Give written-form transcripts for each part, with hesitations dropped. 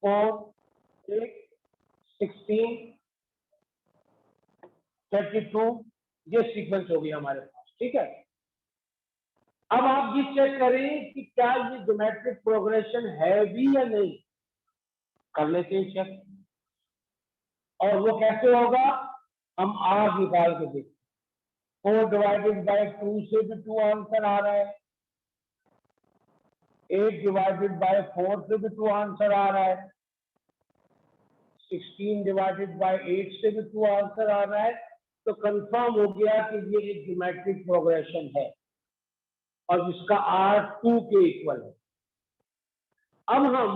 4, 8, 16, 32, ये सीक्वेंस होगी हमारे पास। ठीक है, अब आप ये चेक करें कि क्या ये ज्योमेट्रिक प्रोग्रेशन है भी या नहीं, कर लेते हैं चेक। और वो कैसे होगा, हम आर निकाल के देखते। 4 डिवाइडेड बाय 2 से भी 2 आंसर आ रहा है, 8 डिवाइडेड बाय 4 से भी 2 आंसर आ रहा है, 16 डिवाइडेड बाय 8 से भी 2 आंसर आ रहा है। तो कंफर्म हो गया कि ये एक ज्योमेट्रिक प्रोग्रेशन है और जिसका आर 2 के इक्वल है। अब हम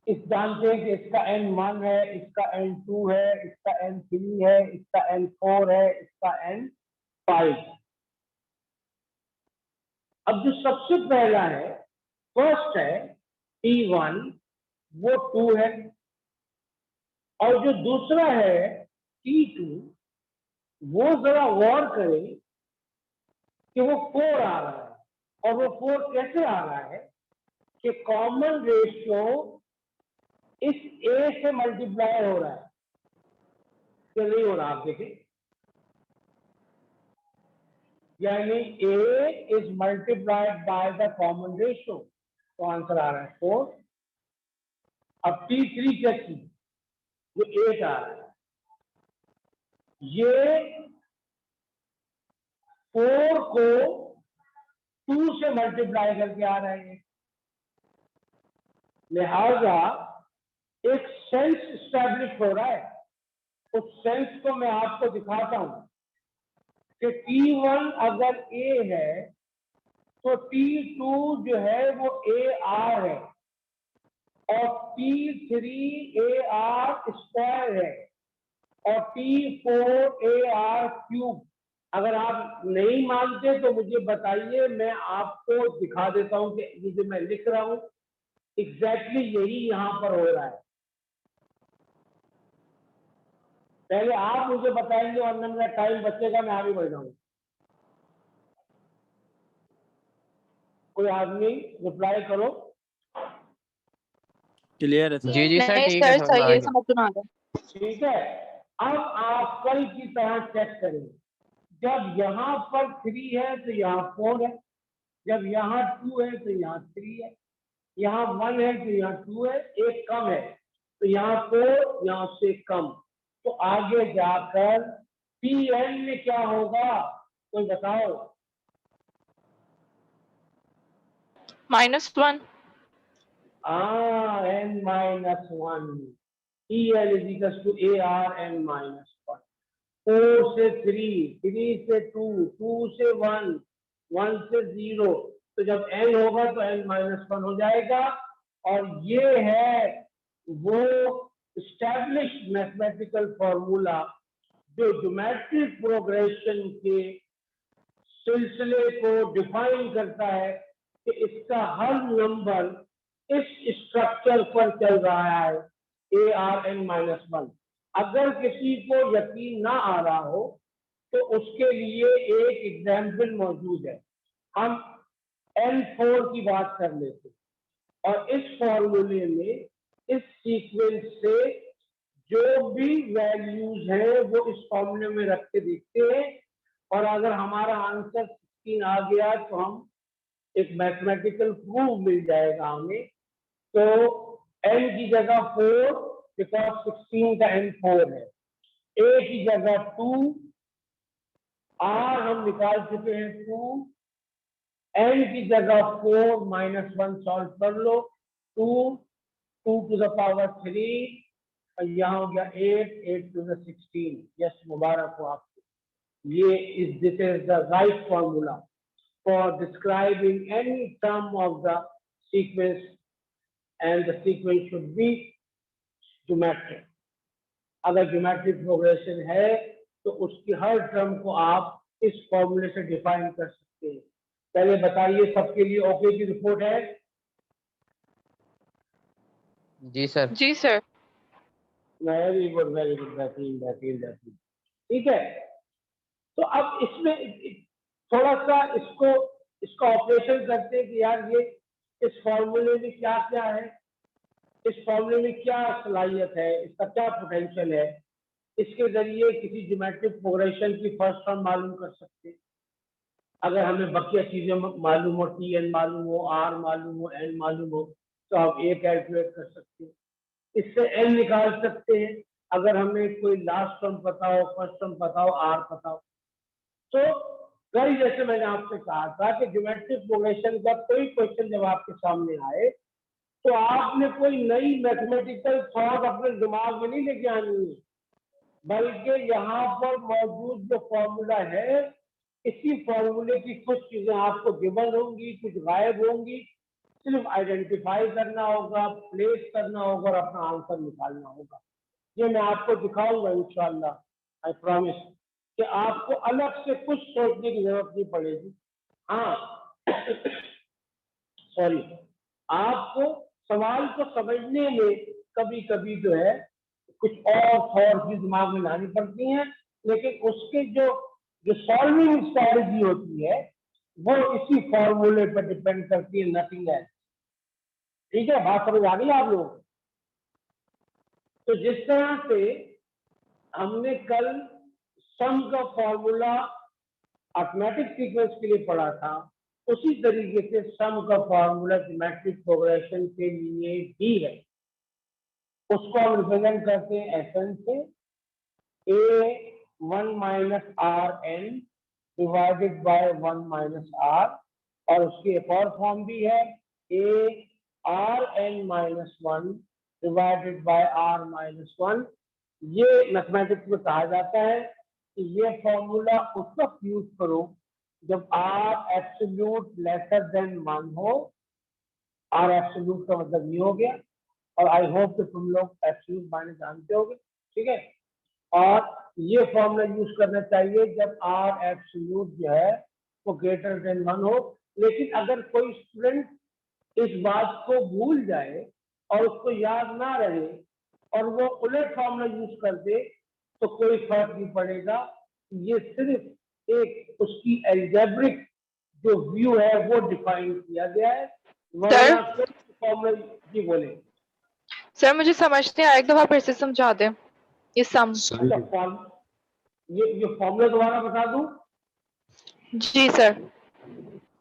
इस जानते हैं कि इसका n1 है, इसका n2 है, इसका n3 है, इसका n4 है, इसका n5। अब जो सबसे पहला है, फर्स्ट है T1, वो 2 है, और जो दूसरा है T2, वो जरा गौर करें कि वो 4 आ रहा है। और वो 4 कैसे आ रहा है कि कॉमन रेशियो इस A से मल्टीप्लाई हो रहा है, क्या नहीं हो रहा, आप देखें, यानी A is multiplied by the common ratio, तो आंसर आ रहा है 4। अब T3 क्या चीज, जो 8 आ रहा है, ये 4 को 2 से मल्टीप्लाई करके आ रहा है, लिहाजा एक सेंस स्टैब्लिश हो रहा है। उस सेंस को मैं आपको दिखाता हूं कि T1 अगर A है तो T2 जो है वो AR है, और T3 AR स्क्वायर है, और T4 AR क्यूब। अगर आप नहीं मानते तो मुझे बताइए, मैं आपको दिखा देता हूं कि ये जो मैं लिख रहा हूं एग्जैक्टली यही यहां पर हो रहा है। पहले आप मुझे बताएंगे, वरना मेरा टाइम बचेगा, मैं आगे बढ़ जाऊंगा। कोई आदमी रिप्लाई करो। क्लियर है सर? जी सर, नहीं ठीक है सर, सर, सही है, समझ में आ गया। ठीक है, अब आप कल की तरह चेक करें। जब यहाँ पर 3 है तो यहाँ 4 है, जब यहाँ 2 है तो यहाँ 3 है, यहाँ 1 है तो यहाँ 2 है, एक कम है तो यहाँ 4, यहाँ से कम। तो आगे जाकर Pn में क्या होगा, कोई बताओ। -1। n-1, Pn is equals to AR n-1। 4 से 3, 3 से 2, 2 से 1, 1 से 0, तो जब n होगा तो n-1 हो जाएगा। और ये है वो एस्टैब्लिश्ड मैथमेटिकल फॉर्मूला जो ज्योमेट्रिक प्रोग्रेशन के सिलसिले को डिफाइन करता है कि इसका हर नंबर इस स्ट्रक्चर पर चल रहा है, ARn-1। अगर किसी को यकीन ना आ रहा हो तो उसके लिए एक एग्जाम्पल मौजूद है। हम n4 की बात कर लेते हैं, और इस फॉर्मूले में इस सीक्वेंस से जो भी वैल्यूज हैं वो इस फॉर्मूले में रख के देखते हैं, और अगर हमारा आंसर 16 आ गया तो हम एक मैथमेटिकल प्रूफ मिल जाएगा हमें। तो n की जगह 4, बिकॉज 16 का n 4 है, a की जगह 2, r हम निकाल चुके हैं 2, n की जगह 4 -1 सॉल्व कर लो, 2 2 टू द पावर 3, और यहाँ हो गया 8 8 टू द 16। यस, मुबारक हो आपको। ये this is the right formula for describing any term of the sequence, and the sequence should be geometric। अगर geometric progression है तो उसकी हर टर्म को आप इस फॉर्मूले से डिफाइन कर सकते हैं। पहले बताइए, सबके लिए ओके की रिपोर्ट है? जी सर। जी sir. Very good, very good, बेहतरीन बेहतरीन बेहतरीन। ठीक है, तो अब इसमें थोड़ा सा इसका ऑपरेशन करते हैं कि यार ये इस फॉर्मूले में क्या क्या है। इस फॉर्मूले में क्या सलाहियत है, इसका क्या पोटेंशियल है, इसके जरिए किसी ज्योमेट्रिक प्रोग्रेशन की फर्स्ट टर्म मालूम कर सकते हैं। अगर हमें बकिया चीजें मालूम हो, टी एन मालूम हो, आर मालूम हो, एन मालूम हो, तो आप ए कैलकुलेट कर सकते हैं, इससे एन निकाल सकते हैं। अगर हमें कोई लास्ट टर्म पता हो, फर्स्ट टर्म पता हो, आर पता हो, तो कई जैसे मैंने आपसे कहा था कि ज्योमेट्रिक प्रोग्रेशन का कोई क्वेश्चन जब आपके सामने आए तो आपने कोई नई मैथमेटिकल थॉट अपने दिमाग में नहीं लेके आनी है, बल्कि यहाँ पर मौजूद जो फॉर्मूला है, इसी फॉर्मूले की कुछ चीजें आपको गिवन होंगी, कुछ गायब होंगी, सिर्फ आइडेंटिफाई करना होगा, प्लेस करना होगा और अपना आंसर निकालना होगा। ये मैं आपको दिखाऊंगा इंशाल्लाह, आई प्रॉमिस, कि आपको अलग से कुछ सोचने की जरूरत नहीं पड़ेगी। हाँ सॉरी, आपको सवाल को समझने में कभी कभी जो है कुछ और भी दिमाग में लानी पड़ती हैं, लेकिन उसके जो जो सॉल्विंग स्ट्रैटेजी होती है वो इसी फॉर्मूले पर डिपेंड करती है, नथिंग एल्स। ठीक है, बात समझ आ गई आप लोगों को? तो जिस तरह से हमने कल सम का फॉर्मूला अर्थमेटिक सीक्वेंस के लिए पढ़ा था, उसी तरीके से सम का फॉर्मूला ज्योमेट्रिक प्रोग्रेशन के लिए भी है। उसको हम रिप्रेजेंट करते हैं एसएन से, a1 minus R N divided by 1 minus R, और उसकी एक और फॉर्म भी है, a R N minus 1 divided by R minus 1। ये मैथमेटिक्स में कहा जाता है कि ये फॉर्मूला उस वक्त यूज करो जब आर एब्सोल्यूट लेसर देन 1 हो। आर एब्सोल्यूट का मतलब ये हो गया, और आई होप कि तुम लोग एब्सोल्यूट मायने जानते होगे, ठीक है। और ये फॉर्मूला यूज करना चाहिए जब आर एब्सोल्यूट जो है वो ग्रेटर देन 1 हो। लेकिन अगर कोई स्टूडेंट इस बात को भूल जाए और उसको याद ना रहे और वो उलट फॉर्मूला यूज कर दे तो कोई फर्क नहीं पड़ेगा। ये सिर्फ एक उसकी एल्जेब्रिक जो व्यू है वो डिफाइन किया गया है, वरना कोई फॉर्मूला जी बोले। सर मुझे समझ नहीं आया, एक दफा फिर से समझा दें ये सम। अच्छा, ये फॉर्मूला दोबारा बता दूं? जी सर।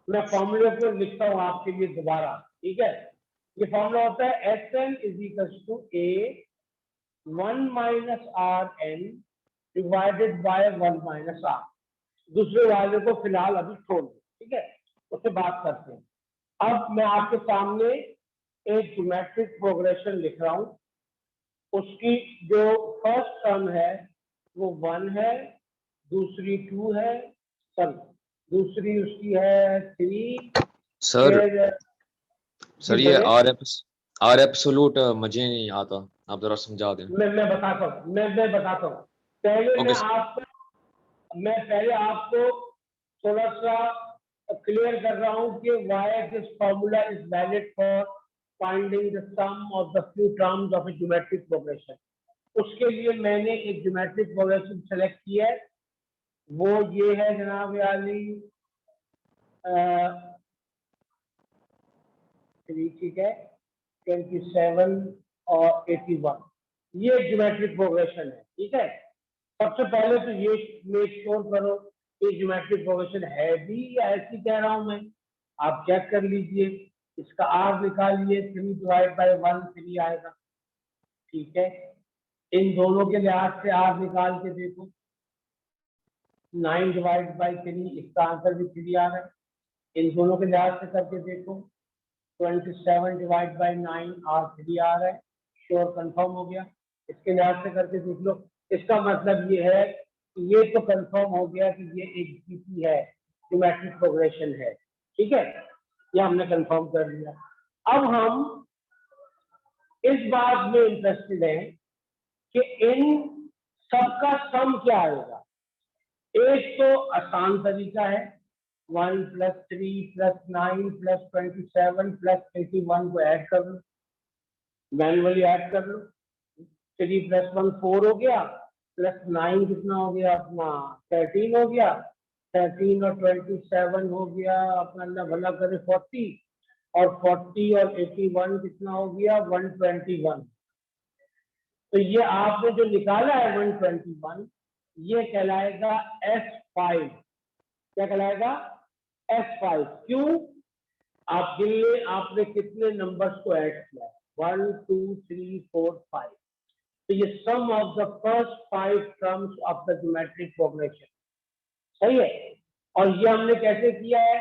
मैं फॉर्मूले को लिखता हूं आपके लिए दोबारा, ठीक है। ये फॉर्मूला होता है S N is equal to A 1 minus R N divided by 1 minus R. दूसरे वाले को फिलहाल अभी छोड़ दो, ठीक है, उससे बात करते हैं। अब मैं आपके सामने एक ज्योमेट्रिक प्रोग्रेशन लिख रहा हूं। उसकी जो फर्स्ट टर्म है वो 1 है, दूसरी 2 है, सर दूसरी उसकी है 3। सर ये आर एब्सोल्यूट मुझे नहीं आता, आप जरा समझा दें। मैं बताता हूँ, मैं बताता हूँ। पहले आपको थोड़ा सा क्लियर कर रहा हूँ कि why this formula is valid for finding the sum of the few terms of a geometric progression. उसके लिए मैंने एक ज्योमेट्रिक प्रोग्रेशन सेलेक्ट किया है, वो ये है जनाब वाली 3, ठीक है, 27 और 81। ये ज्योमेट्रिक प्रोग्रेशन है, ठीक है। सबसे पहले तो ये मेक श्योर करो कि ज्योमेट्रिक प्रोग्रेशन है भी या ऐसी कह रहा हूं मैं, आप चेक कर लीजिए। इसका आर निकालिए, 3 डिवाइड बाय 1 3 आएगा, ठीक है। इन दोनों के लिहाज से आर निकाल के देखो, 9 डिवाइड बाय 3, इसका आंसर भी 3 आ रहा है। इन दोनों के लिहाज से करके देखो, 27 डिवाइड बाय 9 आर 3 आ रहा है, श्योर कंफर्म हो गया। इसके लिहाज से करके देख लो। इसका मतलब ये है कि ये तो कंफर्म हो गया कि ये एक जीपी है, ज्योमेट्रिक प्रोग्रेशन है, ठीक है, ये हमने कंफर्म कर लिया। अब हम इस बात में इंटरेस्टेड हैं कि इन सबका सम क्या आएगा। एक तो आसान तरीका है, 1 + 3 + 9 + 27 + 81 को ऐड कर लो, मैनुअली ऐड कर लो। 3 + 1 4 हो गया, +9 कितना हो गया अपना 13 हो गया, 13 और 27 हो गया अपना, अल्लाह भला करे 40, और 40 और 81 कितना हो गया 121। तो ये आपने जो निकाला है 121 ये कहलाएगा S5। क्या कहलाएगा S5। क्यों? आप गिन ले आपने कितने नंबर्स को ऐड किया 1 2 3 4 5। तो ये sum of the first 5 terms of the geometric progression. सही है। और ये हमने कैसे किया है?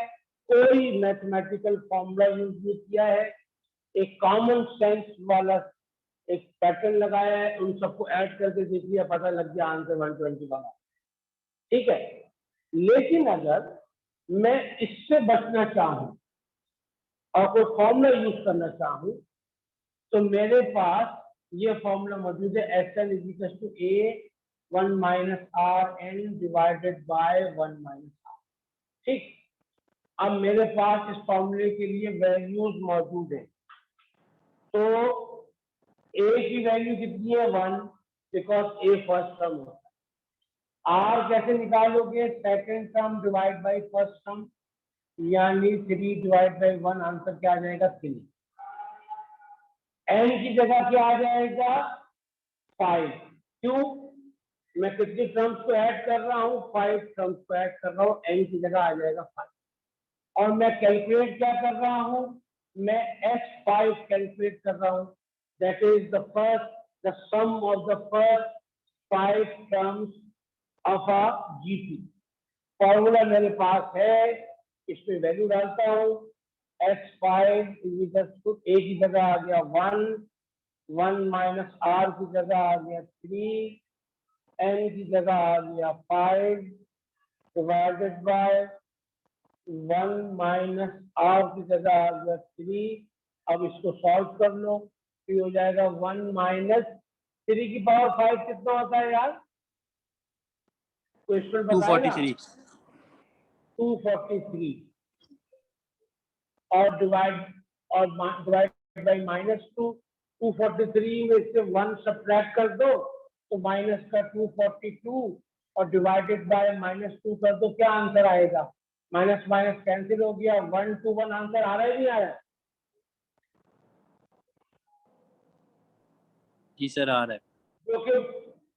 कोई मैथमेटिकल फॉर्मूला यूज नहीं किया है, एक कॉमन सेंस वाला एक पैटर्न लगाया है, उन सबको ऐड करके देख लिया, पता लग गया आंसर 121। ठीक है। लेकिन अगर मैं इससे बचना चाहूं और कोई फॉर्मूला यूज करना चाहूं तो मेरे पास ये फॉर्मूला मौजूद है SN = A 1 - RN divided by 1 - R। ठीक। अब मेरे पास इस फॉर्मूले के लिए वैल्यूज मौजूद है। तो A की वैल्यू कितनी है 1 बिकॉज A फर्स्ट टर्म होता है। R कैसे निकालोगे? Second term divide by first term यानी 3 डिवाइड बाय 1। आंसर क्या आ जाएगा 3। N की जगह क्या आ जाएगा 5। क्यों? मैं कितनी टर्म्स को ऐड कर रहा हूँ 5 टर्म्स को ऐड कर रहा हूँ। N की जगह आ जाएगा 5। और मैं कैलकुलेट क्या कर रहा हूँ? मैं S5 कैलकुलेट कर रहा हूँ। That is the sum of the first 5 terms of a GT। Formula मेरे पास है, इसमें वैल्यू डालता हूँ। S5 A की जगह आ गया 1 1 - R की जगह आ गया 3 N की जगह आ गया 5 डिवाइडेड बाय 1 - R की जगह आ गया 3। अब इसको सॉल्व कर लो तो हो जाएगा 1 - 3 की पावर 5 कितना होता है यार? क्वेश्चन बताएगा 243। और डिवाइड बाय -2 243 में से 1 सब्ट्रैक्ट कर दो तो माइनस का 242 और डिवाइडेड बाय -2 कर दो, क्या आंसर आएगा? माइनस माइनस कैंसिल हो गया, 1 to 1 आंसर आ रहा है नहीं आ रहा है? जी सर आ रहा है। क्योंकि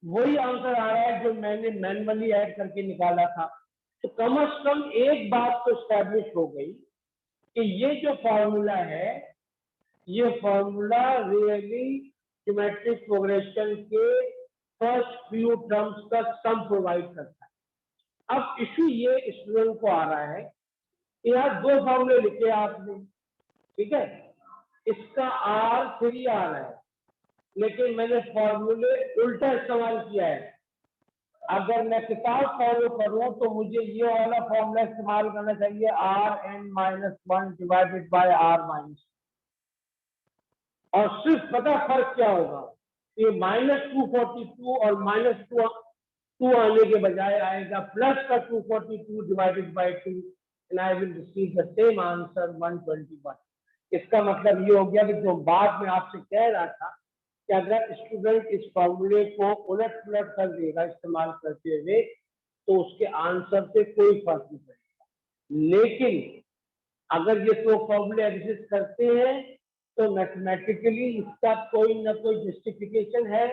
वही आंसर आ रहा है जो मैंने मैनुअली ऐड करके निकाला था। तो कम से कम एक बात तो स्टैब्लिश हो गई कि ये जो फॉर्मूला है ये फॉर्मूला रियली ज्योमेट्रिक प्रोग्रेशन के फर्स्ट फ्यू टर्म्स का सम प्रोवाइड करता है। अब इशू ये स्टूडेंट को आ रहा है कि यार दो फॉर्मूले लिखे आपने, ठीक है, इसका R3 आ रहा है लेकिन मैंने फॉर्मूले उल्टा इस्तेमाल किया है। अगर मैं किताब फॉलो करूं तो मुझे ये वाला फॉर्मूला इस्तेमाल करना चाहिए Rn-1 डिवाइडेड बाय R-। और सिर्फ पता फर्क क्या होगा, ये -242 और -2 आने के बजाय आएगा प्लस का 242 divided by 2 and I will receive the same answer 121। इसका मतलब ये हो गया कि जो बात मैं आपसे कह रहा था कि अगर स्टूडेंट इस फॉर्मूले को उलट पुलट कर देगा इस्तेमाल करते हुए तो उसके आंसर से कोई फर्क नहीं पड़ेगा। लेकिन अगर ये दो फॉर्मूले एग्जिस्ट करते हैं तो मैथमेटिकली इसका कोई ना कोई जस्टिफिकेशन है,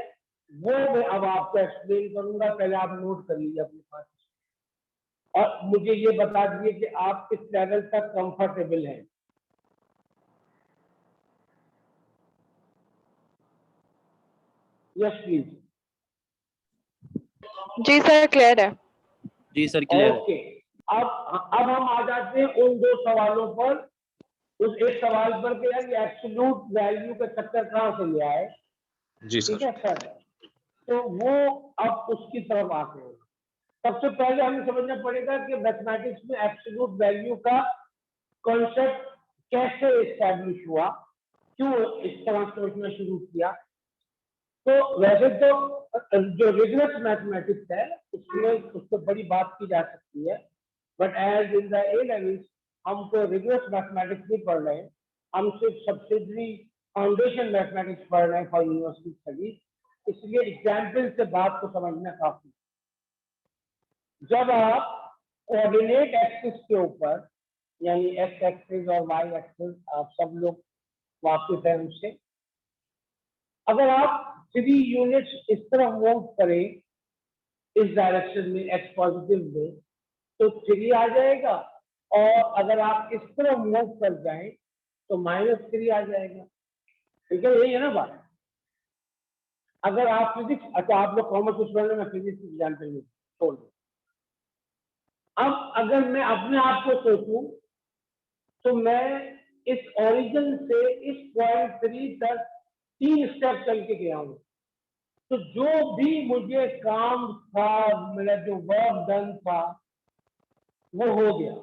वो मैं अब आपको एक्सप्लेन करूंगा। पहले आप नोट कर लीजिए अपने पास और मुझे ये बता दीजिए कि आप किस लेवल तक कंफर्टेबल हैं। Yes please. जी सर क्लियर है। जी सर क्लियर है। ओके, अब हम आ जाते हैं उन दो सवालों पर। उस एक सवाल पर कि यार ये एब्सोल्यूट वैल्यू का चक्कर कहाँ से ले आए, जी ठीक सर। है सर? तो वो अब उसकी तरफ आते हैं। सबसे पहले हमें समझना पड़ेगा कि मैथमेटिक्स में एब्सोल्यूट वैल्यू का कॉन्सेप्ट कैसे एस्टैब्लिश हुआ, क्यों इस तरह सोचना शुरू किया। तो वैसे तो जो रिगरस मैथमेटिक्स है उसमें उसको बड़ी बात की जा सकती है, but as in the A levels हम तो रिगरस मैथमेटिक्स नहीं पढ़ रहे हैं, हम सिर्फ सब्सिडरी फाउंडेशन मैथमेटिक्स पढ़ रहे हैं फॉर यूनिवर्सिटी स्टडीज, इसलिए एग्जाम्पल से बात को समझना काफी। जब आप कोऑर्डिनेट एक्सिस के ऊपर यानी एक्स एक्सिस और वाई एक्सिस आप सब लोग वाकिफ हैं उनसे। अगर आप 3 यूनिट्स इस तरफ मूव करें इस डायरेक्शन में एक्स पॉजिटिव में तो 3 आ जाएगा, और अगर आप इस तरफ मूव कर जाएं तो -3 आ जाएगा। ठीक है, यही है ना बात। अगर आप फिजिक्स, अच्छा आप लोग कॉमर्स स्टूडेंट में फिजिक्स जानते हैं, छोड़ दो। अब अगर मैं अपने आप को सोचूं तो मैं इस ओरिजिन से इस पॉइंट 3 तक 3 स्टेप चल के गया हूं, तो जो भी मुझे काम था, मेरा जो वर्क डन था वो हो गया।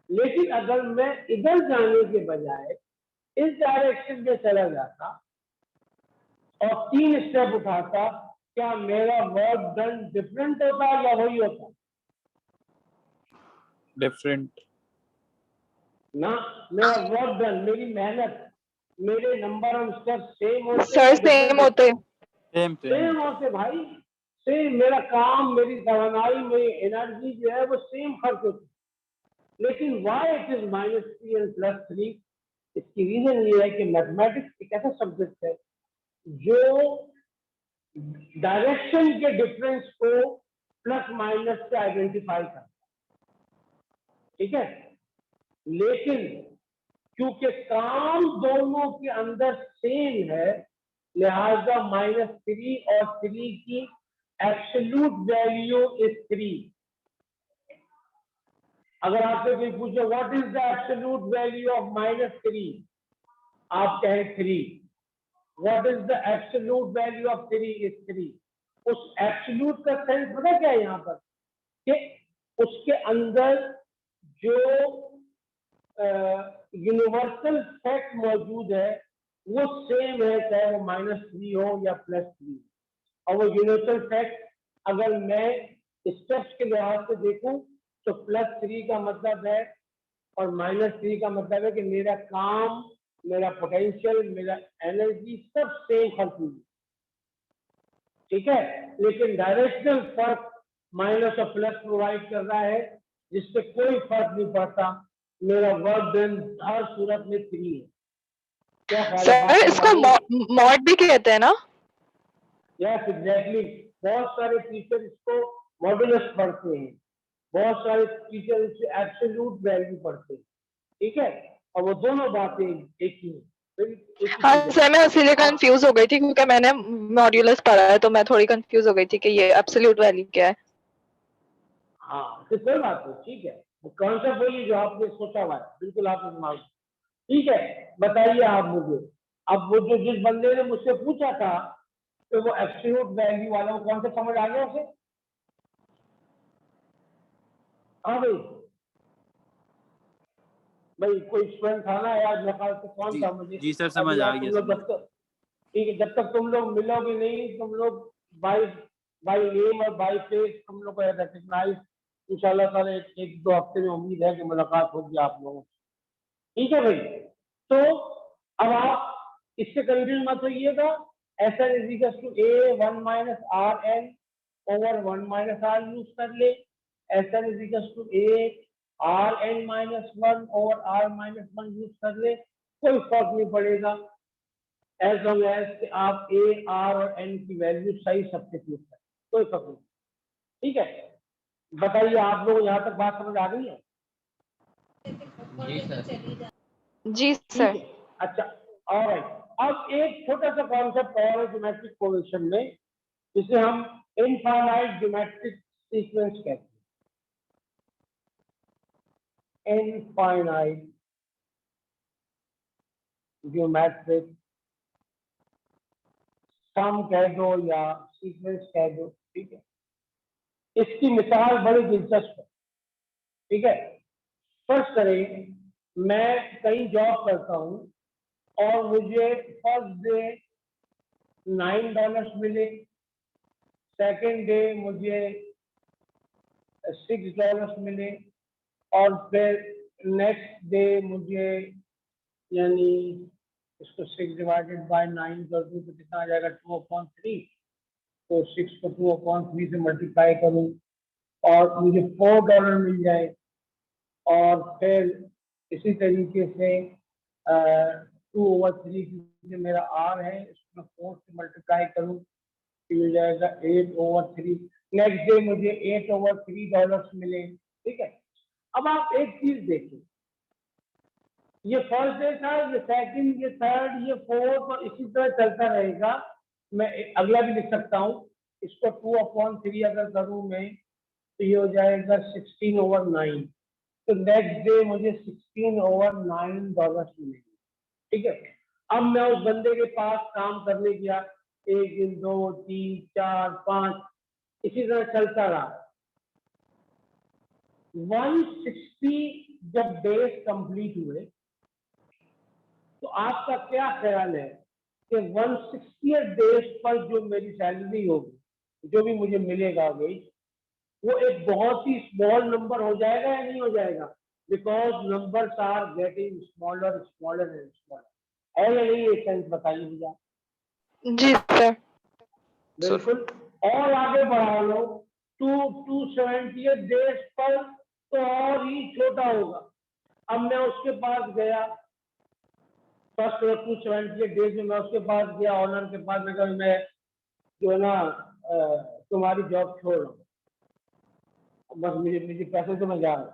लेकिन अगर मैं इधर जाने के बजाय इस डायरेक्शन में चला जाता और 3 स्टेप उठाता, क्या मेरा वर्क डन डिफरेंट होता या वही होता? डिफरेंट। ना, मेरा वर्क डन, मेरी मेहनत, मेरे नंबर ऑफ स्टेप सेम होते सर या सेम different होते। सेम सेम होते भाई, सेम। मेरा काम, मेरी तवानाई, मेरी एनर्जी जो है वो सेम खर्च होती। लेकिन वाई इट इज -3 एंड +3? इसकी रीजन ये है कि मैथमेटिक्स एक ऐसा सब्जेक्ट है जो डायरेक्शन के डिफरेंस को प्लस माइनस से आइडेंटिफाई करता है। ठीक है, लेकिन क्योंकि काम दोनों के अंदर सेम है, लिहाजा -3 और 3 की एब्सोल्यूट वैल्यू इज 3। अगर आपसे कोई पूछे what is the absolute value of -3, आप कहें 3। What is the absolute value of 3 is 3। उस एब्सोल्यूट का सेंस पता क्या है यहाँ पर, कि उसके अंदर जो यूनिवर्सल फैक्ट मौजूद है वो सेम है, चाहे वो -3 हो या +3। और वो यूनिवर्सल फैक्ट अगर मैं स्टेप्स के लिहाज से देखूं तो +3 का मतलब है और -3 का मतलब है कि मेरा काम, मेरा पोटेंशियल, मेरा एनर्जी सब सेम खर्च हुई। ठीक है, लेकिन डायरेक्शनल फर्क माइनस और प्लस प्रोवाइड कर रहा है, जिससे कोई फर्क नहीं पड़ता, मेरा वर्क डन हर सूरत में 3 है। क्या ख्याल है? सर इसको मॉड भी कहते हैं ना? Yes exactly. बहुत सारे टीचर इसको मॉडुलस पढ़ते हैं, बहुत सारे टीचर इससे एब्सोल्यूट वैल्यू पढ़ते हैं। ठीक है, और वो दोनों बातें एक ही हैं। हाँ सर, मैं इसीलिए कंफ्यूज हो गई थी क्योंकि मैंने मॉड्यूलस पढ़ा है, तो मैं थोड़ी कंफ्यूज हो गई थी कि ये एब्सोल्यूट वैल्यू क्या है। हाँ, तो कोई बात नहीं, ठीक है। कॉन्सेप्ट वही जो आपने सोचा हुआ है, बिल्कुल आपने दिमाग। ठीक है, बताइए आप मुझे। अब वो जो जिस बंदे ने मुझसे पूछा था तो वो एब्सोल्यूट वैल्यू वाला, वो कौन सा समझ आ गया उसे? हाँ भाई कोई स्टूडेंट था ना यार, मेरे ख्याल से कौन था मुझे जी सर, समझ अभी आ यार, गया तुम लोग समझ। जब तक, ठीक है, जब तक तुम लोग मिलोगे नहीं, तुम लोग बाय बाय नेम और बाय फेस तुम लोग को रिकग्नाइज इंशाल्लाह ताला एक दो हफ्ते में उम्मीद है कि मुलाकात होगी आप लोगों से। ठीक है भाई, तो अब आप इससे कंफ्यूज मत होइएगा। Sn is equal to a1 minus R N over 1 minus R use कर ले। Sn is equal to a R N minus 1 over R minus 1 use कर ले, कोई फर्क नहीं पड़ेगा एज लॉन्ग एज आप ए आर और एन की वैल्यू सही सब्स्टिट्यूट करें, कोई फर्क नहीं। ठीक है, बताइए आप लोग यहाँ तक बात समझ आ गई है? जी सर। जी ठीक सर। है, अच्छा, ऑलराइट। अब एक छोटा सा कॉन्सेप्ट और है ज्योमेट्रिक प्रोग्रेशन में, जिसे हम इनफाइनाइट ज्योमेट्रिक सीक्वेंस कहते हैं। इनफाइनाइट ज्योमेट्रिक सम कह दो या सीक्वेंस कह दो, ठीक है। इसकी मिसाल बड़ी दिलचस्प है। ठीक है, फर्स्ट करें, मैं कहीं जॉब करता हूं और मुझे फर्स्ट डे $9 मिले, सेकेंड डे मुझे $6 मिले, और फिर नेक्स्ट डे मुझे, यानी इसको 6 डिवाइडेड बाय 9 कर दूं तो कितना आ जाएगा? 2/3। तो 6 को 2/3 से मल्टीप्लाई करूं और मुझे $4 मिल जाए, और फिर इसी तरीके से 2/3 जो मेरा आर है इसमें 4 से मल्टीप्लाई करूँ तो मिल जाएगा 8/3। नेक्स्ट डे मुझे $8/3 मिले। ठीक है, अब आप एक चीज देखिए, ये फर्स्ट डे था, ये सेकंड, ये थर्ड, ये फोर्थ, और इसी तरह चलता रहेगा। मैं अगला भी लिख सकता हूँ, इसको 2/3 अगर करूँ मैं तो ये हो जाएगा 16/9। तो नेक्स्ट डे मुझे $16/9 मिलेंगे। ठीक है, अब मैं उस बंदे के पास काम करने गया, 1 दिन, 2, 3, 4, 5, इसी तरह चलता रहा। 160 जब डेज कंप्लीट हुए तो आपका क्या ख्याल है कि 160 डेज पर जो मेरी सैलरी होगी, जो भी मुझे मिलेगा वेज, वो एक बहुत ही स्मॉल नंबर हो जाएगा या नहीं हो जाएगा? Because numbers are getting smaller smaller and smaller. है या नहीं? ये सेंस बताइए भैया। जी सर। बिल्कुल। और आगे बढ़ा लो 278 डेज पर तो और ही छोटा होगा। अब मैं उसके पास गया, फर्स्ट 278 डेज में मैं उसके पास गया, ऑनर के पास। मैं कहा मैं जो है ना तुम्हारी जॉब छोड़ रहा हूँ, बस मुझे पैसे से मैं जा रहा हूँ।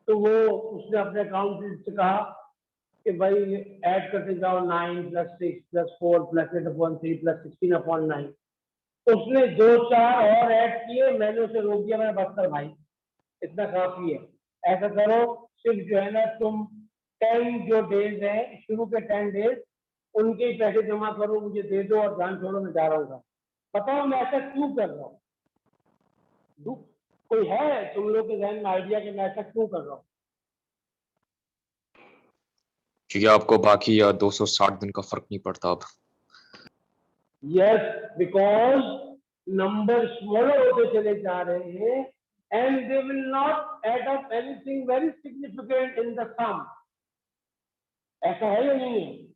तो वो उसने अपने अकाउंट से कहा कि भाई ऐड करते जाओ 9 + 6 + 4 + 8/3 + 16/9। उसने 2-4 और ऐड किए, मैंने उसे रोक दिया। मैंने बस कर भाई, इतना काफी है। ऐसा करो, सिर्फ जो है ना तुम 10 जो डेज है, शुरू के 10 डेज उनके ही पैसे जमा करो, मुझे दे दो और जान छोड़ो, मैं जा रहा हूँ। बताओ मैं ऐसा क्यों कर रहा हूँ? कोई है तुम लोग के जहन में आइडिया कि मैं ऐसा क्यों कर रहा हूँ? क्योंकि आपको बाकी 260 दिन का फर्क नहीं पड़ता अब। यस, बिकॉज नंबर स्मॉलर होते चले जा रहे हैं and they will not add up anything very significant in the sum. ऐसा है या नहीं है?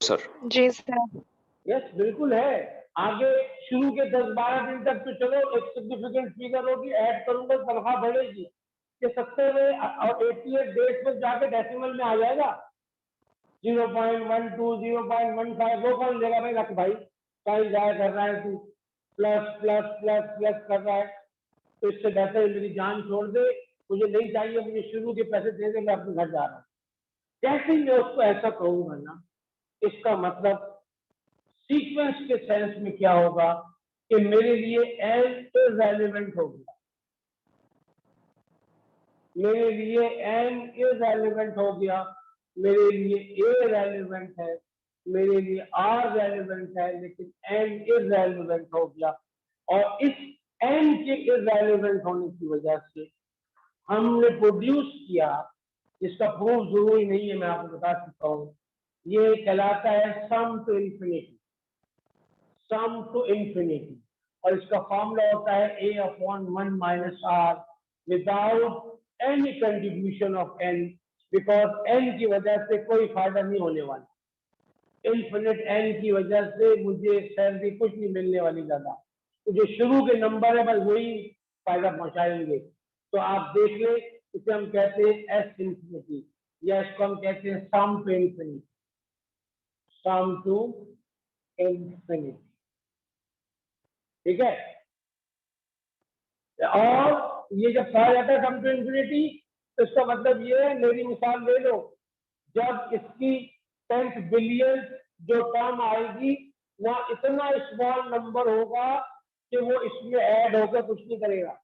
सर जी सर। यस, बिल्कुल है। आगे शुरू के 10-12 दिन तक तो चलो एक सिग्निफिकेंट फिगर होगी, ऐड करूंगा तनख्वाह बढ़ेगी। ये 70 और 88 डेज में जाके डेसिमल में आ जाएगा। 0.12, 0.15 वो कौन देगा भाई? रख भाई, कहीं जाया कर रहा है तू, प्लस प्लस प्लस प्लस कर रहा है। तो इससे बेहतर है मेरी जान छोड़ दे, मुझे नहीं चाहिए, मुझे शुरू के पैसे दे दे, मैं अपने घर जा रहा हूँ। जैसे ही मैं उसको ऐसा कहूंगा ना, इसका मतलब सीक्वेंस के सेंस में क्या होगा कि मेरे लिए एन इररिलेवेंट हो गया, मेरे लिए एन इररिलेवेंट हो गया, मेरे लिए ए रेलिवेंट है, मेरे लिए आर रेलिवेंट है, लेकिन एन इररिलेवेंट हो गया। और इस एन के इररिलेवेंट होने की वजह से हमने प्रोड्यूस किया, जिसका प्रूफ जरूरी नहीं है, मैं आपको बता सकता हूँ, ये कहलाता है sum to infinity. Sum to infinity, और इसका फॉर्मूला होता है A/1 - R without any contribution of n, because n की वजह से कोई फायदा नहीं होने वाला। इन्फिनिट n की वजह से मुझे सैलरी कुछ नहीं मिलने वाली ज्यादा, तो जो शुरू के नंबर है बस वही फायदा पहुंचाएंगे। तो आप देख ले, इसे हम कहते हैं S इंफिनिटी, या इसको हम कहते हैं sum to infinity. Sum to infinity, ठीक है। और ये जब कहा जाता है सम टू इंफिनिटी, तो इसका मतलब ये है, मेरी मिसाल ले लो, जब इसकी 10th बिलियन जो टर्म आएगी, वहां इतना स्मॉल नंबर होगा कि वो इसमें ऐड होकर कुछ नहीं करेगा,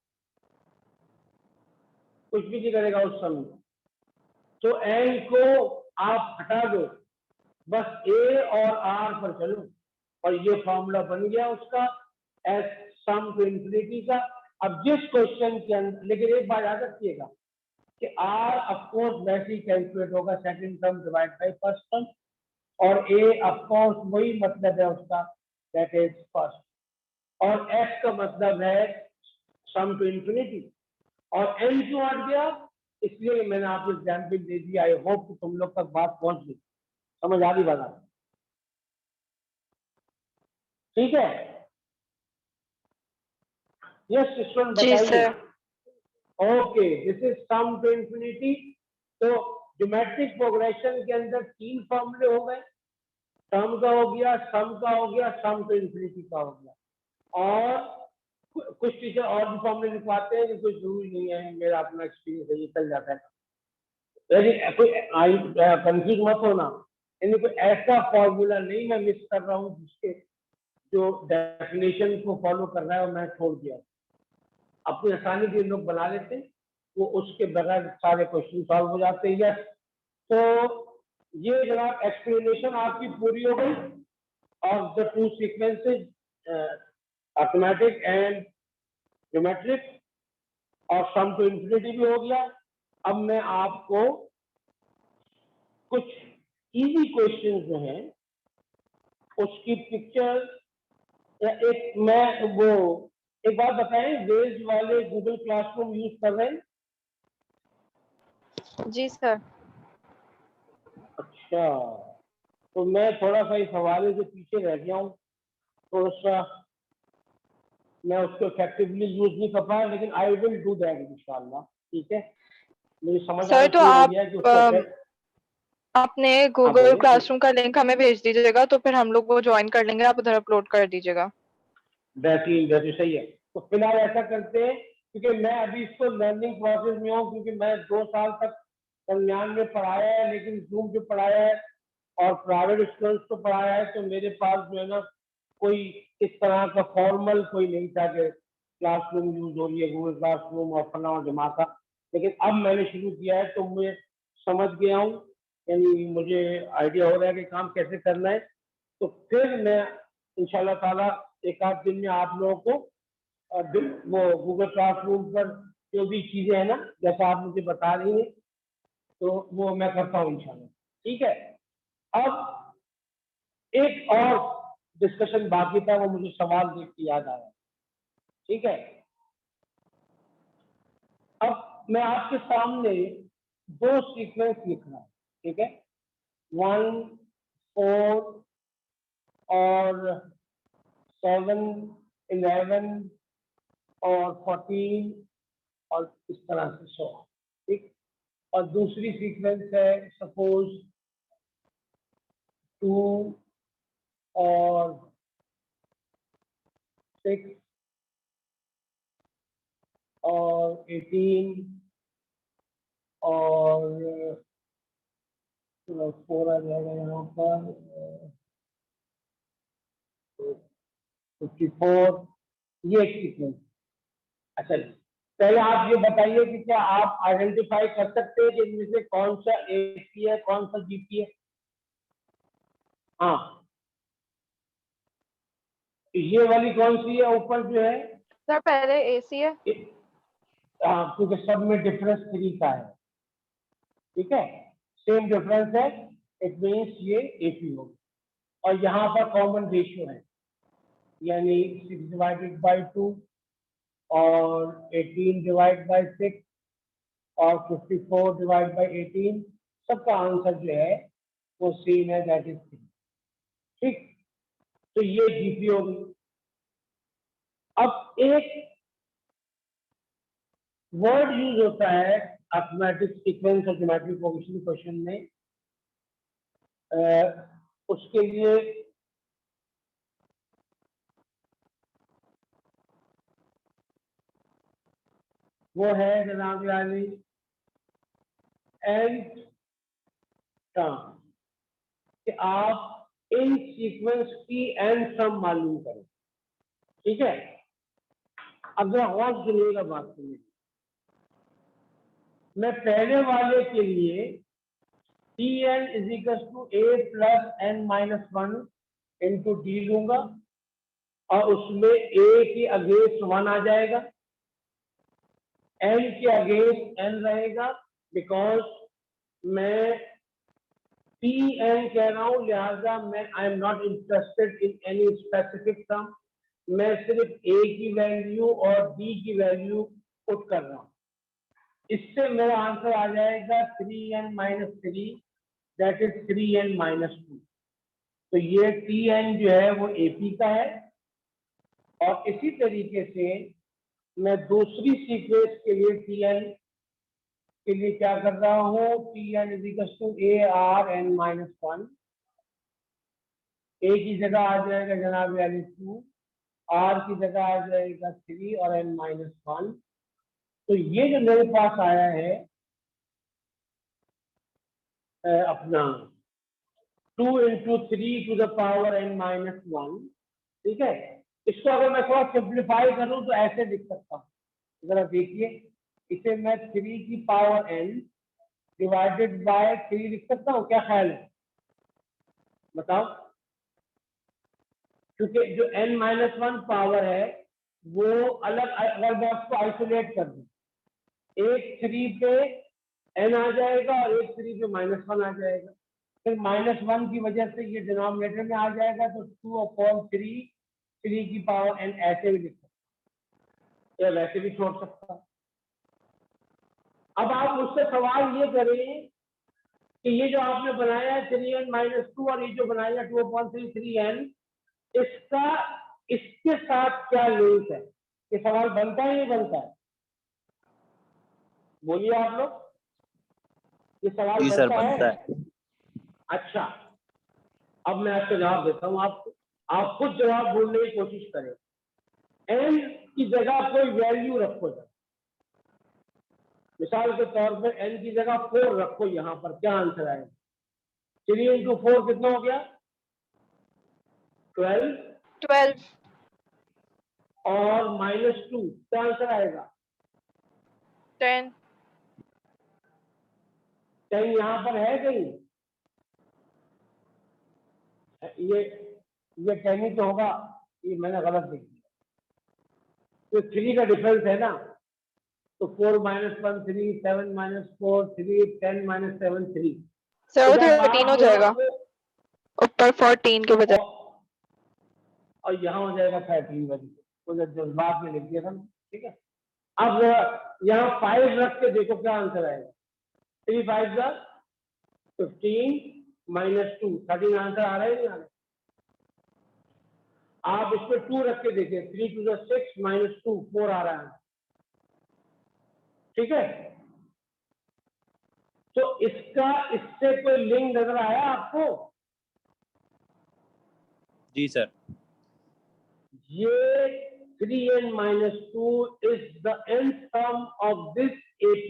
कुछ भी नहीं करेगा उस समय। तो एन को आप हटा दो, बस ए और आर पर चलो, और ये फॉर्मूला बन गया उसका एस सम टू इंफिनिटी का। अब जिस क्वेश्चन के अंदर, लेकिन एक बात याद रखिएगा कि आर ऑफकोर्स वैसे ही कैलकुलेट होगा, second term divide by first term, और ए ऑफकोर्स वही मतलब है उसका, दैट इज फर्स्ट, और एस का मतलब है सम टू इंफिनिटी। और एन क्यों हट गया? इसलिए मैंने आपको एग्जाम्पल दे दिया। आई होप कि तुम लोग तक बात पहुंच गई, समझ आ गई बात? ठीक है, यस स्टूडेंट जी बताइए। Sir. Okay, this is sum to infinity. तो ज्योमेट्रिक प्रोग्रेशन के अंदर 3 फॉर्मूले हो गए, सम का हो गया, सम का हो गया, सम टू इंफिनिटी का हो गया। और कुछ टीचर और भी फॉर्मूले लिखवाते हैं, कोई जरूरी नहीं है, मेरा अपना एक्सपीरियंस है, ये चल जाता है। लेकिन कोई कंफ्यूज मत होना, यानी कोई ऐसा फॉर्मूला नहीं मैं मिस कर रहा हूँ जिसके जो डेफिनेशन को फॉलो कर रहा है और मैं छोड़ दिया। अपनी आसानी के लोग बना लेते हैं, वो उसके बगैर सारे क्वेश्चन सॉल्व हो जाते हैं। यस, तो ये जनाब एक्सप्लेनेशन आपकी पूरी हो गई of the 2 sequences, arithmetic and geometric, और सम टू इंफिनिटी भी हो गया। अब मैं आपको कुछ इजी क्वेश्चन जो हैं उसकी पिक्चर या एक बात बताएं, वेज वाले गूगल क्लासरूम यूज कर रहे हैं? जी सर। अच्छा, तो मैं थोड़ा सा इस हवाले से पीछे रह गया हूँ, थोड़ा सा मैं उसको इफेक्टिवली यूज नहीं कर पाया, लेकिन आई विल डू दैट इंशाल्लाह। ठीक है, मुझे समझ सर आना तो शुरू हो आप गया कि उसको अपने हाँ गूगल बोलिए। क्लासरूम का लिंक हमें भेज दीजिएगा, तो फिर हम लोग वो ज्वाइन कर लेंगे, आप उधर अपलोड कर दीजिएगा। बेहतरीन, सही है। तो फिलहाल ऐसा करते हैं, क्योंकि मैं अभी इसको लर्निंग प्रोसेस में हूँ, क्योंकि मैं 2 साल तक कल्याण में पढ़ाया है, लेकिन जूम पे पढ़ाया है और प्राइवेट स्टूडेंट्स को पढ़ाया है, तो मेरे पास जो है ना कोई इस तरह का फॉर्मल कोई नहीं था कि क्लासरूम यूज हो रही है, गूगल क्लासरूम और फला और जमा का। लेकिन अब मैंने शुरू किया है तो मैं समझ गया हूँ, यानी मुझे आइडिया हो रहा है कि काम कैसे करना है। तो फिर मैं इंशाल्लाह ताला एक आध दिन में आप लोगों को वो गूगल क्लासरूम पर जो भी चीजें हैं ना, जैसा आप मुझे बता रही हैं, तो वो मैं करता हूँ इंशाल्लाह। ठीक है, अब एक और डिस्कशन बाकी था, वो मुझे सवाल देख के याद आया। ठीक है, अब मैं आपके सामने 2 सीक्वेंस लिख रहा हूँ। ठीक है, 1, 4 और 7, 11 और 14 और इस तरह से 100। ठीक, और दूसरी सीक्वेंस है सपोज 2 और 6 और 18 और 4 आ जाएगा यहाँ पर, 54, ये एक सीक्वेंस। अच्छा, पहले आप ये बताइए कि क्या आप आइडेंटिफाई कर सकते हैं कि इनमें से कौन सा एपी है, कौन सा जीपी है? हाँ, ये वाली कौन सी है ऊपर जो है? सर पहले एसी है। हाँ, क्योंकि सब में डिफरेंस 3 का है। ठीक है, सेम डिफरेंस है, इट मीन्स ये एपी होगा। और यहाँ पर कॉमन रेशियो है, यानी 6/2 और 18/6 और 54/18, सबका आंसर जो है वो सेम है, दैट इज 3। ठीक, तो ये जीपी हो गई। अब एक वर्ड यूज होता है अर्थमेटिक सीक्वेंस और ज्योमेट्रिक प्रोग्रेशन क्वेश्चन में, उसके लिए वो है जनाब यानी nth टर्म, कि आप इन सीक्वेंस की n सम मालूम करें। ठीक है, अगर गौर सुनिएगा बात सुनिए, मैं पहले वाले के लिए Tn = a + n-1 into D लूंगा, और उसमें a के अगेंस्ट 1 आ जाएगा, n के अगेंस्ट n रहेगा, बिकॉज मैं Tn कह रहा हूं, लिहाजा मैं I am not interested in any specific term, मैं सिर्फ a की वैल्यू और b की वैल्यू पुट कर रहा हूं। इससे मेरा आंसर आ जाएगा 3n-3, दैट इज 3n-2। तो ये Tn जो है वो AP का है, और इसी तरीके से मैं दूसरी सीक्वेंस के लिए Tn के लिए क्या कर रहा हूँ, Tn = ARn-1, A की जगह आ जाएगा जनाब 2, R की जगह आ जाएगा 3 और n-1। तो ये जो मेरे पास आया है अपना 2 × 3 to the power n-1, ठीक है। इसको अगर मैं थोड़ा सिंप्लीफाई करूं तो ऐसे लिख सकता हूँ, जरा देखिए, इसे मैं 3 की पावर n डिवाइडेड बाय 3 लिख सकता हूँ, क्या ख्याल है, बताओ। क्योंकि जो n-1 पावर है वो अलग, अगर मैं उसको आइसोलेट कर दूं, एक 3 पे n आ जाएगा और एक 3 पे -1 आ जाएगा, फिर -1 की वजह से ये डिनोमिनेटर में आ जाएगा, तो 2/3 3 की पावर n ऐसे भी लिख सकते, या वैसे भी छोड़ सकता। अब आप मुझसे सवाल ये करें कि ये जो आपने बनाया है 3n-2 और ये जो बनाया 2/3 3n, इसका इसके साथ क्या लिंक है, ये सवाल बनता है, ये बनता है, बोलिए आप लोग, ये सवाल जी सर, बनता बनता है। है। अच्छा, अब मैं आपको जवाब देता हूँ, आप खुद जवाब ढूंढने की कोशिश करें। n की जगह कोई वैल्यू रखो, मिसाल के तौर पे n की जगह 4 रखो, यहाँ पर क्या आंसर आएगा, 3 × 4 कितना हो गया, 12, 12, और -2 क्या आंसर आएगा, 10, 10 यहाँ पर है कहीं, ये 10 ही तो होगा, ये मैंने गलत देख दिया, तो 3 का डिफरेंस है ना, तो 4 - 1 3, 7 - 4 3, 10 - 7 3। सर तो वो जब 13 हो आप यहाँ जाएगा, पे ऊपर 14 के बजाय। और यहाँ हो जाएगा 13 बजे, तो जज्बात में लिख दिया था, ठीक है। अब यहाँ 5 रख के देखो क्या आंसर आएगा, 3 × 5 = 15 - 2 13 आंसर आ रहा है, नहीं आ रहा है। आप इस पे 2 रख के देखिए, 3 × 6 - 2 4 आ रहा है, ठीक है। तो इसका इससे कोई लिंक नजर आया आपको, जी सर। ये 3n-2 is the nth term of this AP,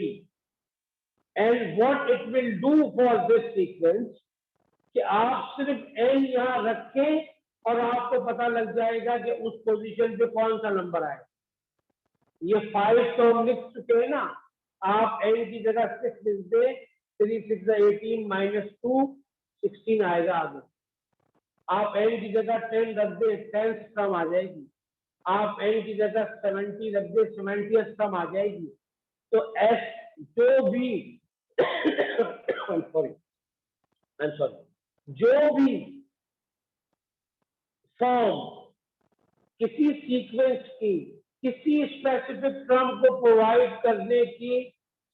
and what it will do for this sequence कि आप सिर्फ n यहाँ रखें और आपको पता लग जाएगा कि उस पोजीशन पे कौन सा नंबर आए। ये 5 तो हम लिख चुके हैं ना, आप n की जगह 6 लिख दे, 3 × 6 = 18 - 2 16 आएगा आगे। आप n की जगह 10 रख दे, 10th टर्म आ जाएगी। आप n की जगह 70 रख दे, 70th टर्म आ जाएगी। तो s जो भी सॉरी जो भी फॉर्म किसी सीक्वेंस की किसी स्पेसिफिक टर्म को प्रोवाइड करने की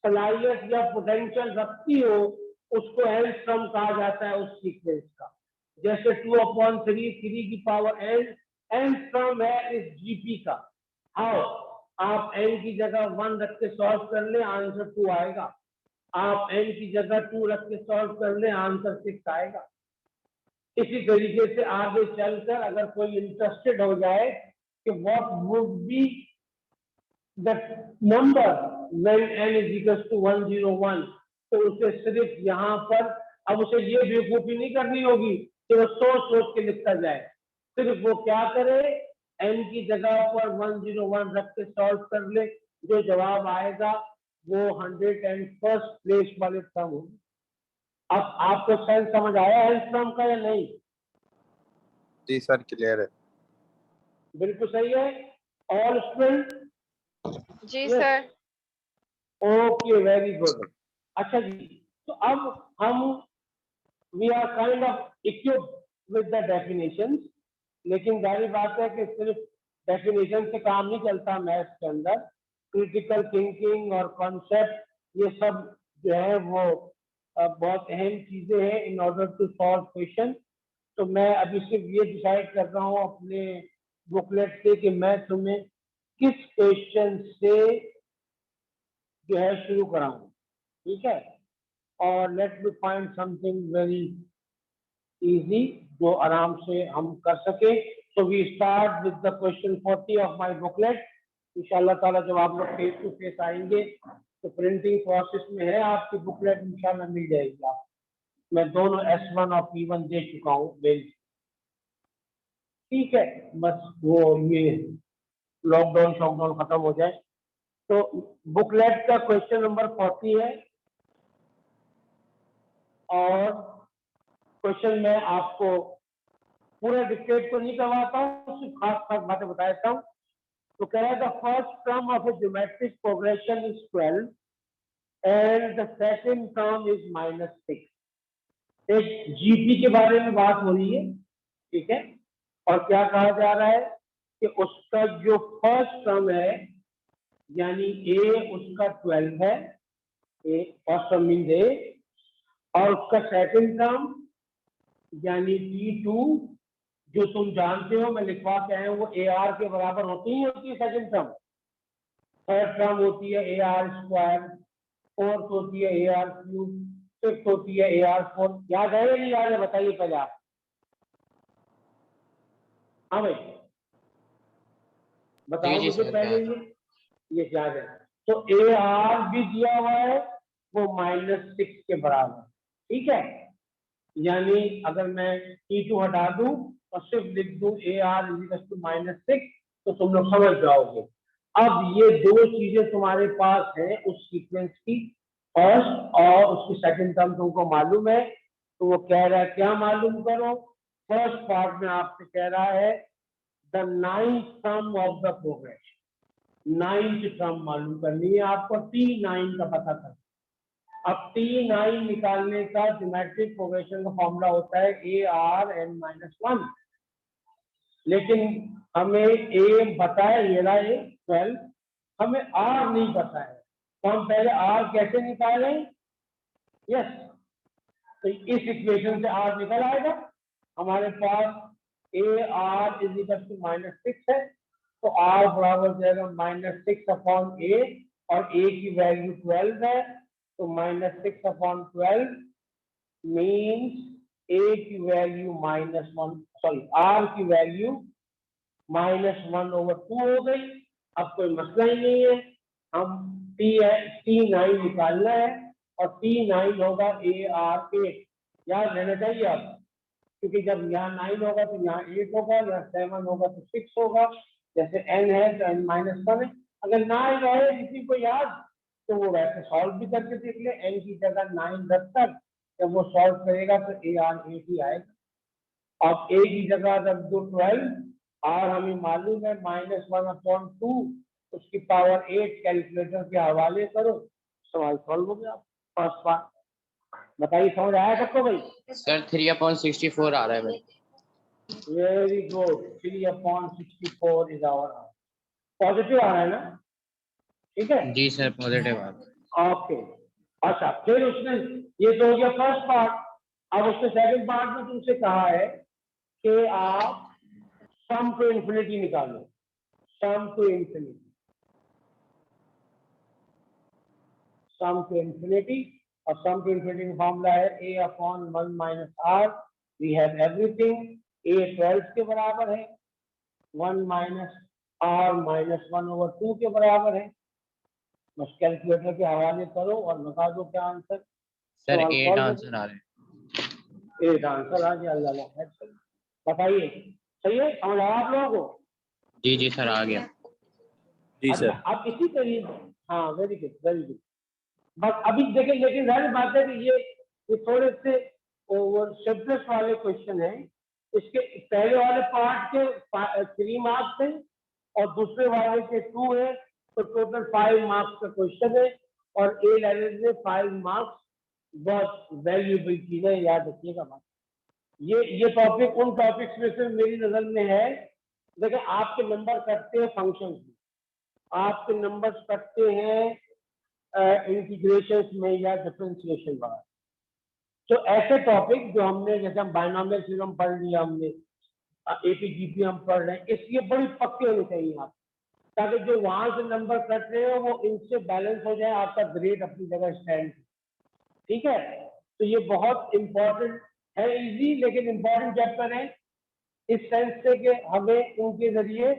सलाहियत या पोटेंशियल रखती हो, उसको nth टर्म कहा जाता है उस सीक्वेंस का। जैसे 2/3 3 की पावर n nth टर्म है इस जीपी का। हाउ, आप n की जगह 1 रख के सॉल्व कर ले, आंसर 2 आएगा। आप n की जगह 2 रख के सॉल्व कर ले, आंसर 6 आएगा। इसी तरीके से आगे चलकर अगर कोई इंटरेस्टेड हो जाए कि what would be the number when n = 101, तो उसे सिर्फ यहाँ पर, अब उसे ये बेवकूफी नहीं करनी होगी कि वो सोच सोच के लिखता जाए, सिर्फ वो क्या करे, n की जगह पर 101 रख के सॉल्व कर ले, जो जवाब आएगा वो 101st प्लेस वाले टर्म होगी। अब आपको सेंस समझ आया है इस टर्म का या नहीं? जी सर, क्लियर है। बिल्कुल सही है। All student? जी सर। Okay, very good. अच्छा जी, तो अब हम we are kind of equipped with the definitions, लेकिन जाहिर बात है कि सिर्फ डेफिनेशन से काम नहीं चलता मैथ्स के अंदर। क्रिटिकल थिंकिंग और कॉन्सेप्ट, ये सब जो है वो बहुत अहम चीजें हैं in order to solve question. तो मैं अभी सिर्फ ये डिसाइड कर रहा हूँ अपने बुकलेट से कि मैं तुम्हें किस क्वेश्चन से जो है शुरू कराऊं, ठीक है। और let me find something very easy जो आराम से हम कर सके। So we start with the question 40 of my booklet. इंशाल्लाह ताला जब आप लोग फेस टू फेस आएंगे तो प्रिंटिंग प्रोसेस में है आपकी बुकलेट, इंशाल्लाह मिल जाएगी आप। मैं दोनों S1 और P1 दे चुका हूँ मेल, ठीक है। बस वो ये लॉकडाउन शॉकडाउन खत्म हो जाए। तो बुकलेट का क्वेश्चन नंबर 40 है और क्वेश्चन में आपको पूरा डिक्टेट तो नहीं करवाता हूँ, सिर्फ खास खास बातें बता देता हूँ। तो कह रहा है the first term of a geometric progression is 12 and the second term is -6। एक जीपी के बारे में बात हो रही है, ठीक है। और क्या कहा जा रहा है कि उसका जो फर्स्ट टर्म है यानी ए उसका 12 है, ए फर्स्ट टर्म मीन्स ए, और उसका सेकंड टर्म यानी T2 जो तुम जानते हो मैं लिखवा के आया हूँ वो AR के बराबर होती ही होती है सेकंड टर्म। थर्ड टर्म होती है AR², फोर्थ होती है AR3, फिफ्थ होती है AR4। याद है या नहीं याद है बताइए पहले आप। हाँ भाई बताओ मुझे पहले ये याद है। तो AR भी दिया हुआ है वो -6 के बराबर, ठीक है। यानी अगर मैं T2 हटा दूं और सिर्फ लिख दूं AR -6 तो तुम लोग समझ जाओगे। अब ये दो चीजें तुम्हारे पास है उस सीक्वेंस की, फर्स्ट और उसकी सेकंड टर्म तुमको मालूम है। तो वो कह रहा है क्या मालूम करो। फर्स्ट पार्ट में आपसे कह रहा है the 9th term of the progression, 9th term मालूम करनी है आपको, T9 का पता कर। अब T9 निकालने का ज्योमेट्रिक प्रोग्रेशन का फॉर्मूला होता है ARn-1, लेकिन हमें A पता है, ये रहा 12, हमें R नहीं पता है। तो हम पहले R कैसे निकालें? यस, तो इस इक्वेशन से R निकल आएगा। हमारे पास AR -6 है तो R बराबर जाएगा -6/A और A की वैल्यू 12 है तो -6/12 मीन्स A की वैल्यू -1, सॉरी R की वैल्यू -1/2 हो गई। अब कोई मसला ही नहीं है, हम T9 निकालना है और T9 होगा AR8। याद रहना चाहिए अब, क्योंकि जब यहाँ 9 होगा तो यहाँ 8 होगा, यहाँ 7 होगा तो 6 होगा। जैसे n है तो n-1 है। अगर ना रहे किसी को याद तो वो वैसे सॉल्व भी करके देख ले, n की जगह 9 रखकर जब वो सॉल्व करेगा तो AR8 ही आएगा। अब a की जगह रख दो 12, R हमें मालूम है -1/2, उसकी पावर 8 कैलकुलेटर के हवाले करो, सवाल सॉल्व हो गया। फर्स्ट पार्ट बताइए, समझ आया सबको भाई? सर 3/64 आ रहा है भाई। Very good, 3/64 is our positive आ रहा है ना, ठीक है जी सर पॉजिटिव आ रहा है। ओके। अच्छा फिर उसने ये तो हो गया फर्स्ट पार्ट। अब उसने सेकंड पार्ट में तुमसे कहा है कि आप सम टू इंफिनिटी निकालो, sum to infinity, sum to infinity. और सम टू इंफिनिटी का फॉर्मूला है A/1 - R। We have everything. A 12 के बराबर है, 1 - R -1/2 के बराबर है। बस कैलकुलेटर के हवाले करो और बता दो क्या आंसर। सर सवाल 8 solve हो आंसर आ रहे हैं। गया। 8 आंसर आ गया, अल्लाह खैर। बताइए सही है, समझ आया आप लोगों को? जी सर आ गया। जी अच्छा, सर। अब इसी तरीके, हाँ वेरी गुड वेरी गुड। बस अभी देखिए, लेकिन जाहिर बात है कि ये थोड़े से ओवर सिम्पलेस्ट वाले क्वेश्चन है। इसके पहले वाले पार्ट के 3 मार्क्स हैं और दूसरे वाले के 2 है, तो टोटल 5 मार्क्स का क्वेश्चन है। और ए लेवल में 5 मार्क्स बहुत वैल्यूएबल चीजें, याद रखिएगा बात। ये टॉपिक उन टॉपिक्स में से मेरी नजर में है। देखिए आपके नंबर कटते हैं फंक्शन में, आपके नंबर कटते हैं इंटीग्रेशन में या डिफरेंशिएशन वगैरह। तो ऐसे टॉपिक जो हमने, जैसे हम बायनॉमियल थ्योरम पढ़ लिया, हमने एपीजीपी हम पढ़ रहे हैं, इसलिए बड़ी पक्के होने चाहिए आप। ताकि जो वहां से नंबर कट रहे हो वो इनसे बैलेंस हो जाए, आपका ग्रेड अपनी जगह स्टैंड। ठीक है, तो ये बहुत इंपॉर्टेंट है, इजी लेकिन इंपॉर्टेंट चैप्टर है इस सेंस से कि हमें उनके जरिए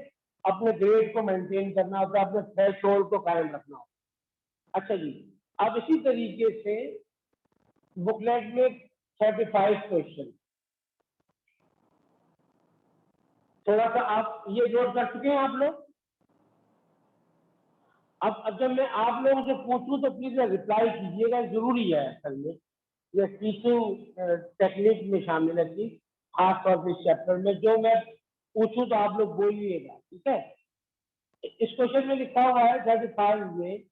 अपने ग्रेड को मेंटेन करना होता है, अपने थ्रेशोल्ड को कायम रखना होता है। अच्छा जी, अब इसी तरीके से बुकलेट में 35 क्वेश्चन, थोड़ा सा आप ये नोट कर चुके हैं आप लोग। अब जब मैं आप लोगों से पूछूं तो प्लीज रिप्लाई कीजिएगा, जरूरी है असल में, ये टीचिंग टेक्निक में शामिल है चीज, खासतौर पर इस चैप्टर में। जो मैं पूछूं तो आप लोग बोलिएगा, ठीक है। इस क्वेश्चन में लिखा हुआ है 35 में,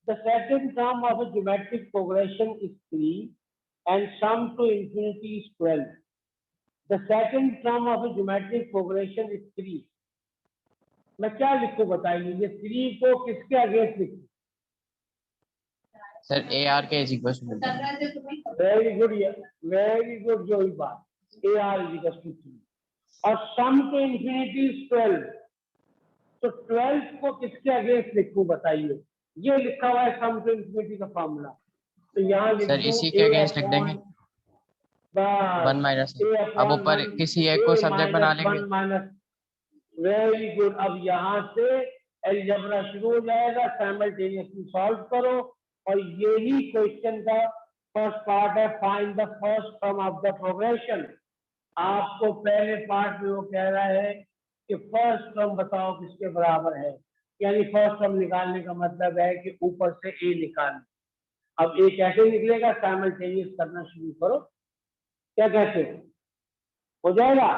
the second term of a geometric progression is 3 and sum to infinity is 12। The second term of a geometric progression is 3। मैं क्या लिखूं बताइए, ये 3 को किसके अगेंस्ट लिखूं? सर AR के is equal to very good, very good जो बात, AR इज इक्वल टू 3 और सम टू इंफिनिटी इज 12। तो 12 को किसके अगेंस्ट लिखूं बताइए? ये लिखा हुआ है सम टू इंफिनिटी का फॉर्मूला, तो यहाँ लिख सर दूं इसी के अगेंस्ट लिख देंगे 1 माइनस। अब ऊपर किसी एक को सब्जेक्ट बना लेंगे। वेरी गुड, अब यहाँ से अलजेब्रा शुरू हो जाएगा, साइमल्टेनियसली सॉल्व करो। और यही क्वेश्चन का फर्स्ट पार्ट है, find the first term of the progression. आपको पहले पार्ट में वो कह रहा है कि फर्स्ट टर्म बताओ किसके बराबर है, यानी फर्स्ट टर्म निकालने का मतलब है कि ऊपर से ए निकालना। अब ए कैसे निकलेगा, साइमल्टेनियस करना शुरू करो, क्या कहते हो जाएगा?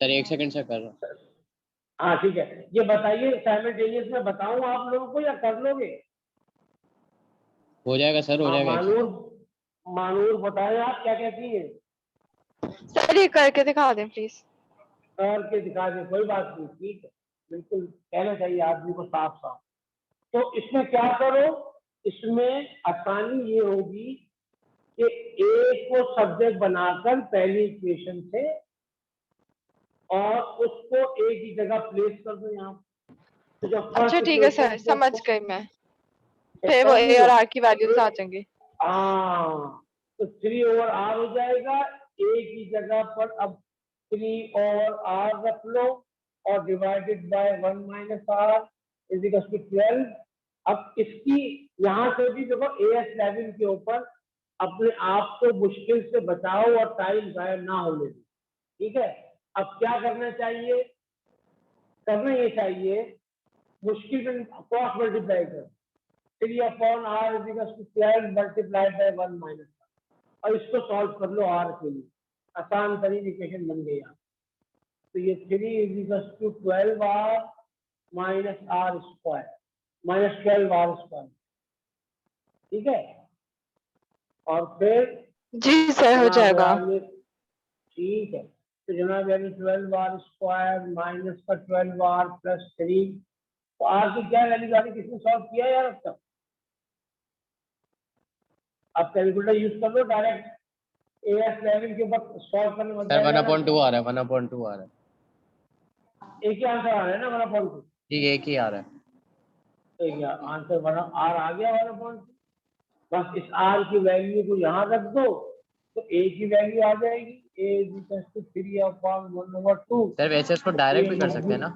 सर 1 सेकंड से कर रहा हूँ। हाँ ठीक है, ये बताइए साइमल्टेनियस में बताऊं आप लोगों को या कर लोगे? हो जाएगा सर, हो हाँ, जाएगा। मानूर बताएं आप क्या कहती है? सर ये करके दिखा दें प्लीज। करके दिखा दें, कोई बात नहीं, ठीक है, बिल्कुल कहना चाहिए आदमी को साफ साफ। तो इसमें क्या करो, इसमें आसानी ये होगी कि ए को सब्जेक्ट बनाकर पहली इक्वेशन से और उसको ए की जगह प्लेस कर दो यहाँ। तो जब अच्छा ठीक है सर, समझ गई मैं, फिर वो समझ ए और लो। आर की वैल्यूज आ जाएंगी। हाँ, तो 3/r हो जाएगा, ए की जगह पर अब 3/r रख लो और divided by 1 - r is equal to 12। अब इसकी यहाँ से भी देखो AS लेवल के ऊपर अपने आप को मुश्किल से बचाओ और टाइम गायब ना होने दो, ठीक है। अब क्या करना चाहिए, करना ये चाहिए मुश्किल में क्रॉस मल्टीप्लाई कर, 3/r is equal to 12 multiplied by 1 - r, और इसको सॉल्व कर लो r के लिए, आसान तरीन इक्वेशन बन गई। तो ये 3 is equal to 12r minus r square minus 12r square, ठीक है। और फिर जी सर हो जाएगा। ठीक है, तो जनाब यानी 12r स्क्वायर माइनस का 12r प्लस 3, तो r की क्या वैल्यू आ रही, किसने सॉल्व किया यार अब तक? आप कैलकुलेटर यूज कर लो, डायरेक्ट AS लेवल के ऊपर सॉल्व करने में सर 1/2 आ रहा है, 1/2 आ रहा है। एक ही आंसर आ रहा है ना 1/2? ठीक है, एक ही आ रहा है। एक आंसर r आ गया 1/2। बस इस r की वैल्यू को यहाँ रख दो तो a की वैल्यू आ जाएगी, a is equal to 3/1/2। Sir वैसे इसको डायरेक्ट भी कर सकते हैं ना?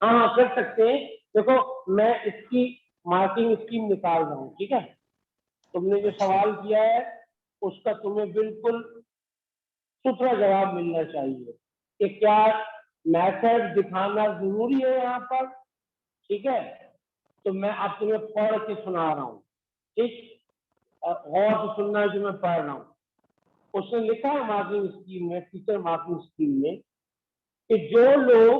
हाँ कर सकते हैं। देखो मैं इसकी मार्किंग स्कीम निकाल रहा हूँ, ठीक है। तुमने जो सवाल किया है उसका तुम्हें बिल्कुल सुथरा जवाब मिलना चाहिए कि क्या मेथड दिखाना जरूरी है यहाँ पर, ठीक है। तो मैं अब तुम्हें पढ़ के सुना रहा हूँ, ठीक, और गौर से सुनना है जो मैं पढ़ रहा हूँ। उसने लिखा है मार्किंग स्कीम में, टीचर मार्किंग स्कीम में, कि जो लोग,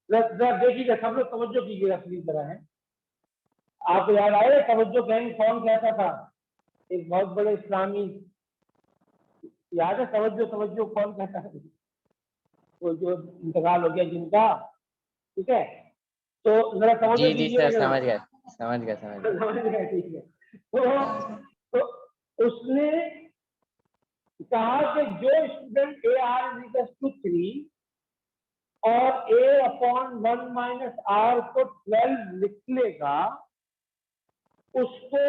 देखिएगा सब लोग तवज्जो कीजिएगा प्लीज जरा है, आपको याद आए तवज्जो कहने कौन कहता था, एक बहुत बड़े इस्लामी, याद है तवज्जो तवज्जो कौन कहता है, वो जो इंतकाल हो गया जिनका, ठीक है। तो जरा तवज्जो जी जी कीजिएगा सर, जरा। समझ गए समझ गए समझ गए। समझ गए, ठीक है। तो उसने कहा कि जो स्टूडेंट AR = 3 और a अपॉन 1 माइनस r को 12 लिख लेगा, उसको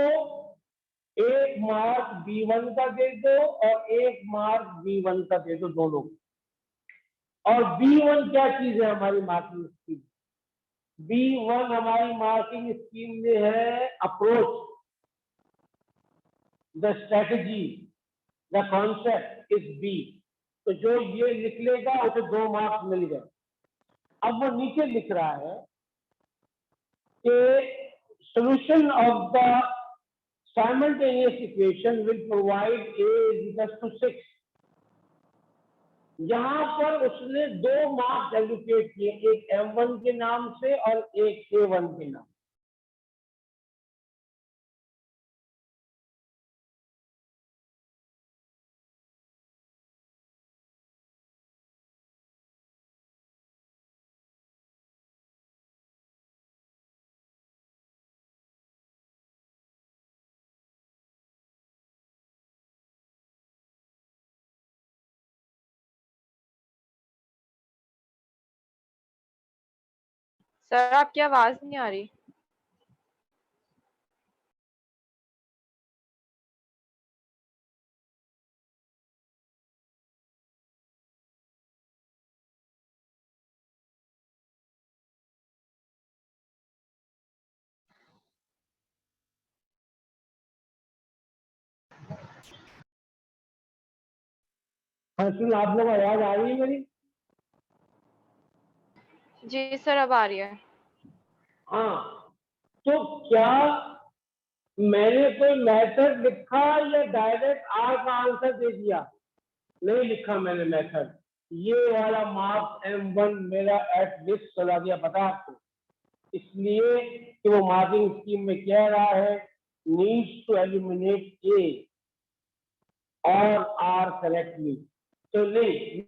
एक मार्क B1 का दे दो और एक मार्क B1 का दे दो, दोनों। और B1 क्या चीज है हमारी मार्किंग स्कीम? B1 हमारी मार्किंग स्कीम में है approach, the strategy, the concept is B। तो जो ये लिख लेगा उसे 2 मार्क्स मिल गए। अब वो नीचे लिख रहा है कि solution of the simultaneous equation will provide a is equal to 6। यहां पर उसने 2 मार्क्स एलोकेट किए, एक M1 के नाम से और एक A1 के नाम। सर आपकी आवाज नहीं आ रही। हाँ सुन, आप लोग आवाज आ रही है मेरी? जी सर अब आ रही है। हाँ, तो क्या मैंने कोई मेथड लिखा या डायरेक्ट आर का आंसर दे दिया? नहीं लिखा मैंने मेथड। ये वाला मार्क्स M1 मेरा एट लिस्ट चला गया, पता है आपको? इसलिए कि वो मार्किंग स्कीम में कह रहा है नीड्स टू एलिमिनेट ए और आर करेक्टली। तो नहीं,